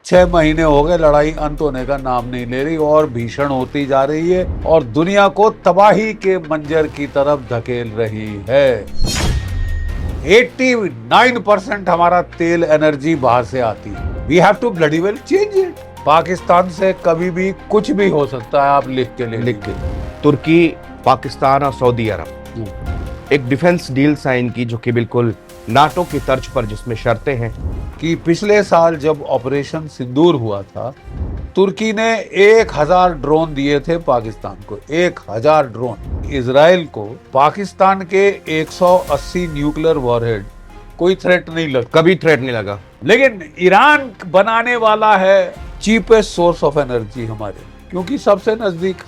6 महीने हो गए, लड़ाई अंत होने का नाम नहीं ले रही और भीषण होती जा रही है और दुनिया को तबाही के मंजर की तरफ धकेल रही है। 89% हमारा तेल एनर्जी बाहर से आती है। We have to bloody well change it. Pakistan से कभी भी कुछ भी हो सकता है, आप लिख के लिख के। तुर्की, पाकिस्तान और सऊदी अरब एक डिफेंस डील साइन की, जो कि बिल्कुल नाटो की तर्ज पर, जिसमें शर्तें हैं कि पिछले साल जब ऑपरेशन सिंदूर हुआ था, तुर्की ने 1000 ड्रोन दिए थे पाकिस्तान को। 1000 ड्रोन। इजराइल को पाकिस्तान के 180 न्यूक्लियर वॉरहेड कोई थ्रेट नहीं लगा, कभी थ्रेट नहीं लगा। लेकिन ईरान बनाने वाला है चीपेस्ट सोर्स ऑफ एनर्जी हमारे, क्योंकि सबसे नजदीक।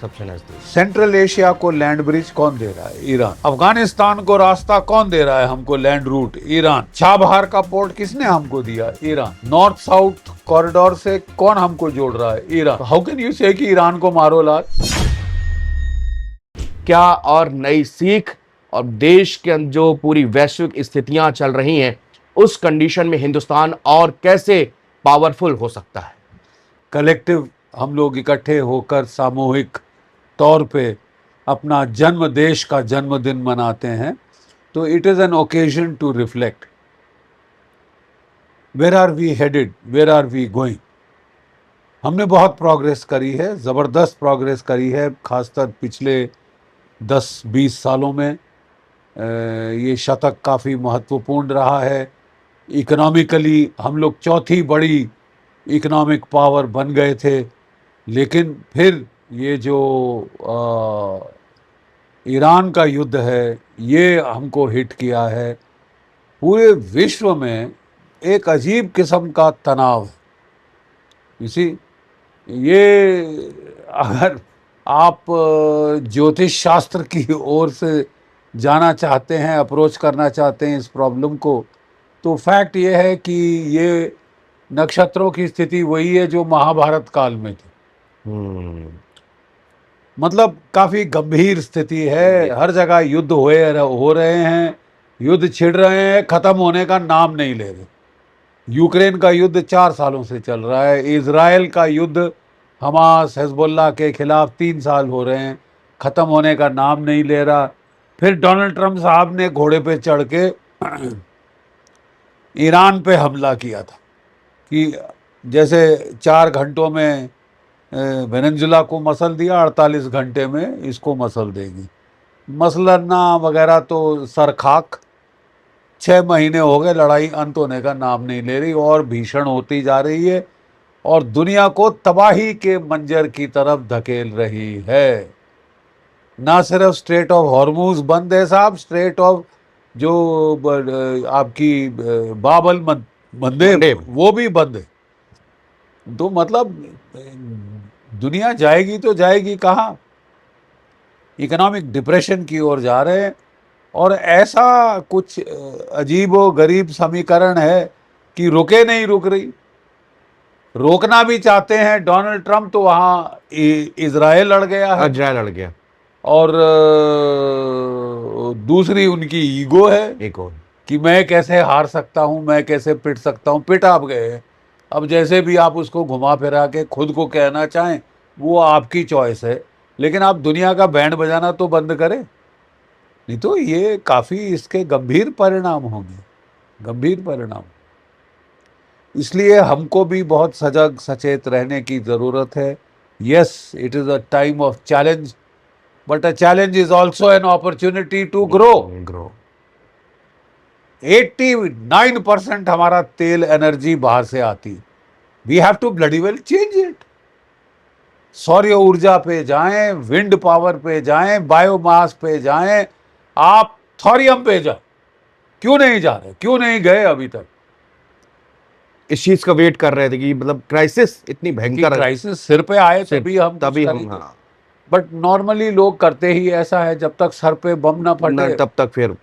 सेंट्रल एशिया को लैंड ब्रिज कौन दे रहा है? ईरान। अफगानिस्तान को रास्ता कौन दे रहा है हमको? Land route, Iran. चाबहार का पोर्ट किसने हमको दिया? ईरान। नॉर्थ साउथ कॉरिडोर से कौन हमको जोड़ रहा है? ईरान। हाउ कैन यू से कि ईरान को मारो लाल? क्या और नई सीख और देश के जो पूरी वैश्विक स्थितियां चल रही हैं, उस कंडीशन में हिंदुस्तान और कैसे पावरफुल हो सकता है? कलेक्टिव हम लोग इकट्ठे होकर सामूहिक तौर पे अपना जन्म, देश का जन्मदिन मनाते हैं, तो it is an occasion to reflect. Where are we headed, where are we going? हमने बहुत प्रोग्रेस करी है, ज़बरदस्त प्रोग्रेस करी है, खासकर पिछले 10-20 सालों में। ये शतक काफ़ी महत्वपूर्ण रहा है। इकोनॉमिकली हम लोग चौथी बड़ी इकोनॉमिक पावर बन गए थे, लेकिन फिर ये जो ईरान का युद्ध है, ये हमको हिट किया है। पूरे विश्व में एक अजीब किस्म का तनाव है। इसी ये, अगर आप ज्योतिष शास्त्र की ओर से जाना चाहते हैं, अप्रोच करना चाहते हैं इस प्रॉब्लम को, तो फैक्ट ये है कि ये नक्षत्रों की स्थिति वही है जो महाभारत काल में थी। मतलब काफी गंभीर स्थिति है। हर जगह युद्ध हो रहे हैं, युद्ध छिड़ रहे हैं, खत्म होने का नाम नहीं ले रहे। यूक्रेन का युद्ध 4 सालों से चल रहा है। इजराइल का युद्ध हमास हिजबुल्लाह के खिलाफ 3 साल हो रहे हैं, खत्म होने का नाम नहीं ले रहा। फिर डोनाल्ड ट्रंप साहब ने घोड़े पे चढ़ के ईरान पे हमला किया था कि जैसे 4 घंटों में वेनेजुला को मसल दिया, 48 घंटे में इसको मसल देंगे। मसलना वगैरह तो सरखाक। 6 महीने हो गए, लड़ाई अंत होने का नाम नहीं ले रही और भीषण होती जा रही है और दुनिया को तबाही के मंजर की तरफ धकेल रही है। ना सिर्फ स्ट्रेट ऑफ हॉर्मूज बंद है साहब, स्ट्रेट ऑफ जो आपकी बाबल मंदेब, वो भी बंद है। तो मतलब दुनिया जाएगी तो जाएगी कहाँ? इकोनॉमिक डिप्रेशन की ओर जा रहे हैं। और ऐसा कुछ अजीबो गरीब समीकरण है कि रुके नहीं रुक रही। रोकना भी चाहते हैं डोनाल्ड ट्रंप, तो वहाँ इजराइल लड़ गया है। इजराइल लड़ गया। और दूसरी उनकी ईगो है, एक और कि मैं कैसे हार सकता हूँ, मैं कैसे पिट सकता हूँ। पिट आप गए हैं, अब जैसे भी आप उसको घुमा फिरा के खुद को कहना चाहें वो आपकी चॉइस है, लेकिन आप दुनिया का बैंड बजाना तो बंद करें, नहीं तो ये काफ़ी इसके गंभीर परिणाम होंगे, गंभीर परिणाम। इसलिए हमको भी बहुत सजग सचेत रहने की ज़रूरत है। Yes, it is a time of challenge, but a challenge is also an opportunity to grow. 89% हमारा तेल एनर्जी बाहर से आती है। We have to bloody well change it. सौर्य ऊर्जा पे जाएं, विंड पावर पे जाएं, बायोमास पे जाएं, आप थोरियम पे जाएं। क्यों नहीं जा रहे? क्यों नहीं गए अभी तक? इस चीज का वेट कर रहे थे कि मतलब क्राइसिस इतनी भयंकर, क्राइसिस सिर पे आए तभी हम हाँ। बट नॉर्मली लोग करते ही ऐसा है, जब तक सर पे बम ना फटे तब तक फिर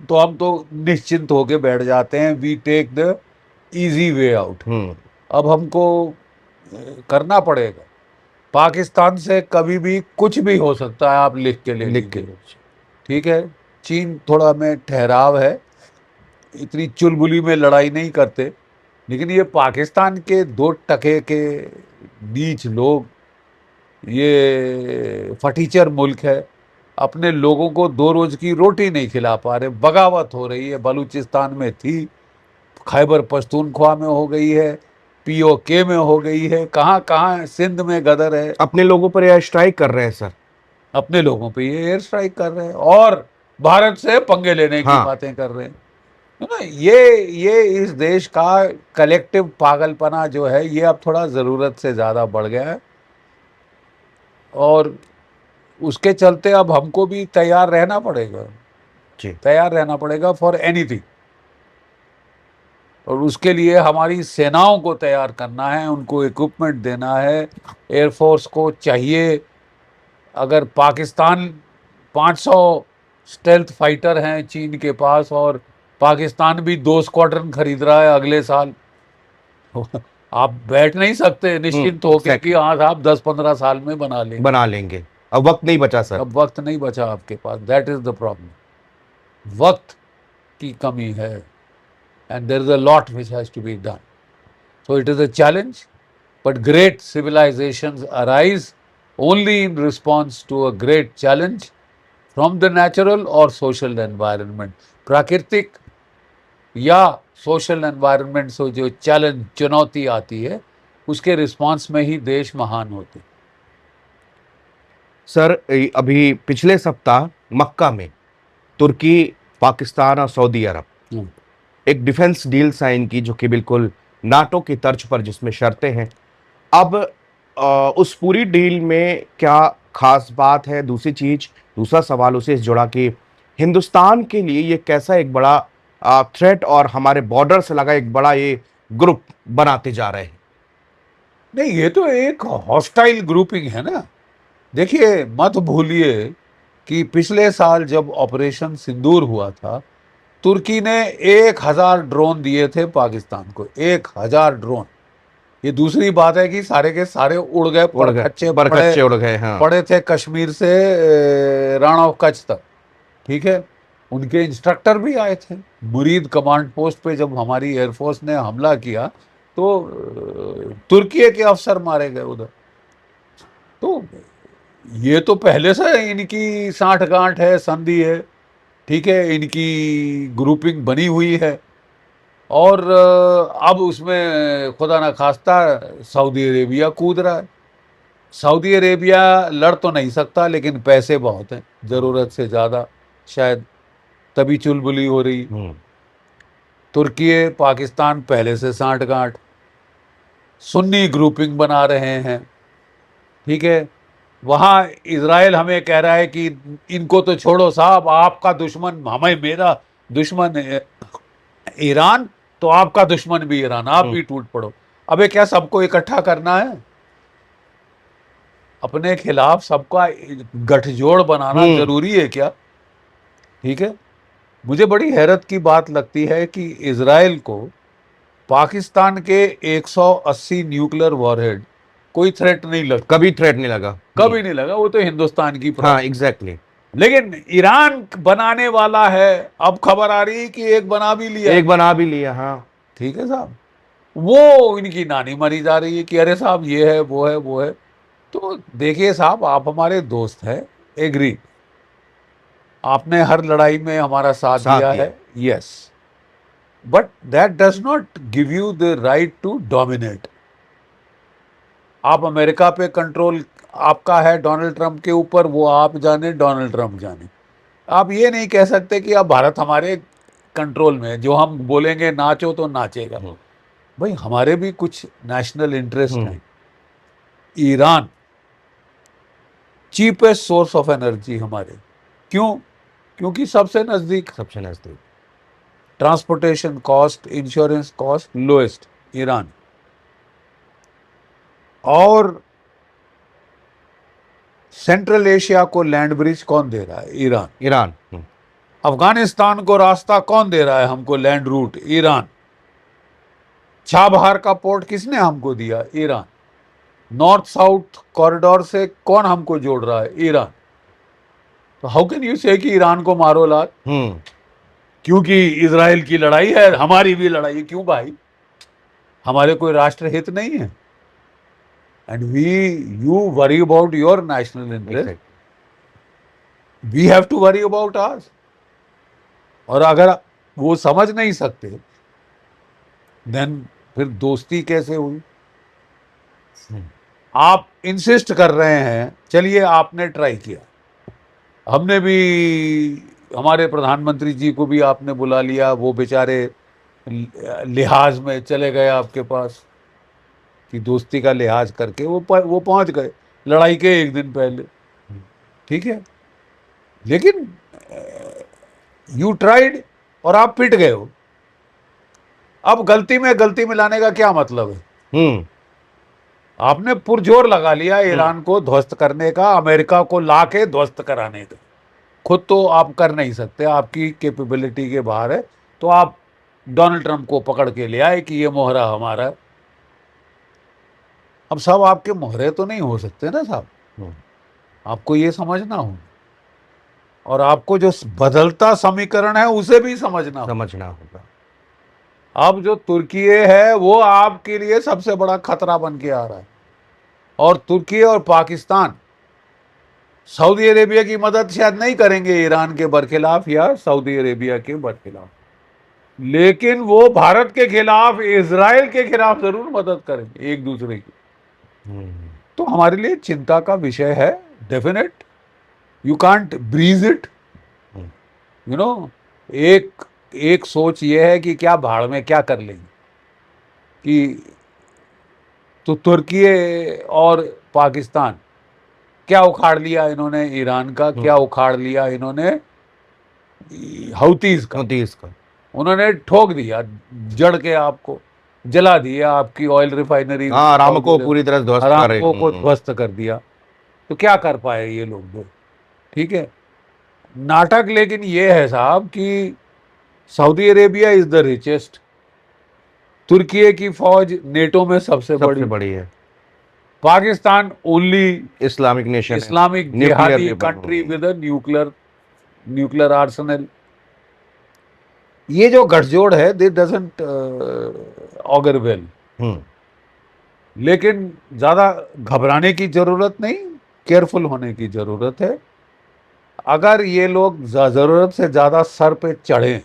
तो हम तो निश्चिंत होके बैठ जाते हैं। We take the easy way out. अब हमको करना पड़ेगा। पाकिस्तान से कभी भी कुछ भी हो सकता है, आप लिख के ले लीजिए, ठीक है? चीन थोड़ा में ठहराव है, इतनी चुलबुली में लड़ाई नहीं करते, लेकिन ये पाकिस्तान के 2 टके के नीच लोग, ये फटीचर मुल्क है, अपने लोगों को 2 रोज की रोटी नहीं खिला पा रहे। बगावत हो रही है, बलूचिस्तान में थी, खैबर पख्तूनख्वा में हो गई है, पीओके में हो गई है, कहाँ कहाँ सिंध में गदर है। अपने लोगों पर एयर स्ट्राइक कर रहे हैं सर। अपने लोगों पे ये एयर स्ट्राइक कर रहे हैं और भारत से पंगे लेने की हाँ। बातें कर रहे हैं। है ना, ये इस देश का कलेक्टिव पागलपना जो है, ये अब थोड़ा जरूरत से ज्यादा बढ़ गया है और उसके चलते अब हमको भी तैयार रहना पड़ेगा, जी। तैयार रहना पड़ेगा फॉर एनीथिंग। और उसके लिए हमारी सेनाओं को तैयार करना है, उनको इक्विपमेंट देना है। एयरफोर्स को चाहिए, अगर पाकिस्तान 500 स्टेल्थ फाइटर हैं चीन के पास और पाकिस्तान भी 2 स्क्वाड्रन खरीद रहा है अगले साल, आप बैठ नहीं सकते निश्चिंत होकर exactly. कि हाँ साहब 10-15 साल में बना लेंगे। अब वक्त नहीं बचा सर। अब वक्त नहीं बचा आपके पास, दैट इज द प्रॉब्लम। वक्त की कमी है and there is a lot which has to be done. So it is a challenge, but great civilizations arise only in response to a great challenge from the natural or social environment. प्राकृतिक या social environment से जो challenge, चुनौती आती है, उसके response में ही देश महान होते। सर अभी पिछले सप्ताह मक्का में तुर्की, पाकिस्तान और सऊदी अरब एक डिफेंस डील साइन की, जो कि बिल्कुल नाटो की तर्ज पर, जिसमें शर्तें हैं। अब उस पूरी डील में क्या खास बात है? दूसरी चीज, दूसरा सवाल उसे जुड़ा कि हिंदुस्तान के लिए ये कैसा एक बड़ा थ्रेट और हमारे बॉर्डर से लगा एक बड़ा ये ग्रुप बनाते जा रहे हैं। नहीं, ये तो एक हॉस्टाइल ग्रुपिंग है ना। देखिए, मत भूलिए कि पिछले साल जब ऑपरेशन सिंदूर हुआ था, तुर्की ने 1000 ड्रोन दिए थे पाकिस्तान को, 1000 ड्रोन। ये दूसरी बात है कि सारे के सारे उड़ गए, बरकच्चे उड़ गए। हाँ। पड़े थे कश्मीर से रण ऑफ कच्छ तक। ठीक है, उनके इंस्ट्रक्टर भी आए थे। मुरीद कमांड पोस्ट पे जब हमारी एयरफोर्स ने हमला किया तो तुर्की के अफसर मारे गए उधर। तो ये तो पहले से इनकी साठगांठ है, संधि है। ठीक है, इनकी ग्रुपिंग बनी हुई है और अब उसमें खुदा ना खास्ता सऊदी अरेबिया कूद रहा है। सऊदी अरेबिया लड़ तो नहीं सकता, लेकिन पैसे बहुत हैं, ज़रूरत से ज़्यादा शायद, तभी चुलबुली हो रही। तुर्की, पाकिस्तान पहले से साठगांठ, सुन्नी ग्रुपिंग बना रहे हैं। ठीक है, वहाँ इजराइल हमें कह रहा है कि इनको तो छोड़ो साहब, आपका दुश्मन हमें, मेरा दुश्मन ईरान, तो आपका दुश्मन भी ईरान, आप भी टूट पड़ो। अबे क्या सबको इकट्ठा करना है? अपने खिलाफ सबका गठजोड़ बनाना जरूरी है क्या? ठीक है, मुझे बड़ी हैरत की बात लगती है कि इजराइल को पाकिस्तान के 180 न्यूक्लियर वॉरहेड कोई थ्रेट नहीं लगा, कभी थ्रेट नहीं लगा, कभी नहीं लगा। वो तो हिंदुस्तान की हाँ एग्जैक्टली। लेकिन ईरान बनाने वाला है, अब खबर आ रही है कि एक बना भी लिया। हाँ, ठीक है साहब, वो इनकी नानी मरी जा रही है कि अरे साहब ये है, वो है, वो है। तो देखिए साहब, आप हमारे दोस्त हैं, एग्री, आपने हर लड़ाई में हमारा साथ दिया है, yes, but that does not give you the right to dominate. आप अमेरिका पे कंट्रोल आपका है डोनाल्ड ट्रंप के ऊपर, वो आप जाने, डोनाल्ड ट्रंप जाने। आप ये नहीं कह सकते कि अब भारत हमारे कंट्रोल में है, जो हम बोलेंगे नाचो तो नाचेगा। भाई, हमारे भी कुछ नेशनल इंटरेस्ट हैं। Iran cheapest source of energy हमारे, क्यों? क्योंकि सबसे नजदीक, transportation cost, insurance cost lowest, Iran. और सेंट्रल एशिया को लैंड ब्रिज कौन दे रहा है? ईरान। अफगानिस्तान को रास्ता कौन दे रहा है हमको, लैंड रूट? ईरान। चाबहार का पोर्ट किसने हमको दिया? ईरान। नॉर्थ साउथ कॉरिडोर से कौन हमको जोड़ रहा है? ईरान। तो हाउ कैन यू से कि ईरान को मारो लाल? क्योंकि इजराइल की लड़ाई है, हमारी भी लड़ाई है। क्यों भाई? हमारे कोई राष्ट्र हित नहीं है? And you worry about your national interest, Exactly. We have to worry about ours. और अगर वो समझ नहीं सकते, देन फिर दोस्ती कैसे हुई? आप इंसिस्ट कर रहे हैं, चलिए आपने ट्राई किया, हमने भी, हमारे प्रधानमंत्री जी को भी आपने बुला लिया, वो बेचारे लिहाज में चले गए आपके पास कि दोस्ती का लिहाज करके वो पहुंच गए लड़ाई के एक दिन पहले, ठीक है। लेकिन यू ट्राइड और आप पिट गए हो। अब गलती में गलती मिलाने का क्या मतलब है? आपने पुरजोर लगा लिया ईरान को ध्वस्त करने का, अमेरिका को लाके ध्वस्त कराने का। खुद तो आप कर नहीं सकते, आपकी कैपेबिलिटी के बाहर है, तो आप डोनाल्ड ट्रंप को पकड़ के ले आए कि ये मोहरा हमारा है। अब साहब आपके मोहरे तो नहीं हो सकते ना साहब, आपको ये समझना हो, और आपको जो बदलता समीकरण है उसे भी समझना होगा। अब जो तुर्की है वो आपके लिए सबसे बड़ा खतरा बन के आ रहा है, और तुर्की और पाकिस्तान सऊदी अरेबिया की मदद शायद नहीं करेंगे ईरान के बरखिलाफ या सऊदी अरेबिया के बरखिलाफ, लेकिन वो भारत के खिलाफ, इजराइल के खिलाफ जरूर मदद करेंगे एक दूसरे की। तो हमारे लिए चिंता का विषय है, definite, you can't breathe it, you know. एक सोच ये है कि क्या भाड़ में क्या कर लेंगे, कि तो तुर्की और पाकिस्तान, क्या उखाड़ लिया इन्होंने ईरान का, क्या उखाड़ लिया इन्होंने हौतीज का, उन्होंने ठोक दिया, जड़ के आपको जला दिया, आपकी ऑयल रिफाइनरी, अरामको पूरी तरह ध्वस्त कर दिया। तो क्या कर पाए ये लोग दो, ठीक है। नाटक लेकिन ये है साहब कि Saudi Arabia is the richest, तुर्की की फौज नेटो में सबसे बड़ी है, Pakistan only Islamic nation, Islamic जिहादी country with a nuclear arsenal. ये जो गठजोड़ है, दिस डजंट ऑगर वेल, लेकिन ज्यादा घबराने की जरूरत नहीं, केयरफुल होने की जरूरत है। अगर ये लोग जरूरत से ज्यादा सर पे चढ़े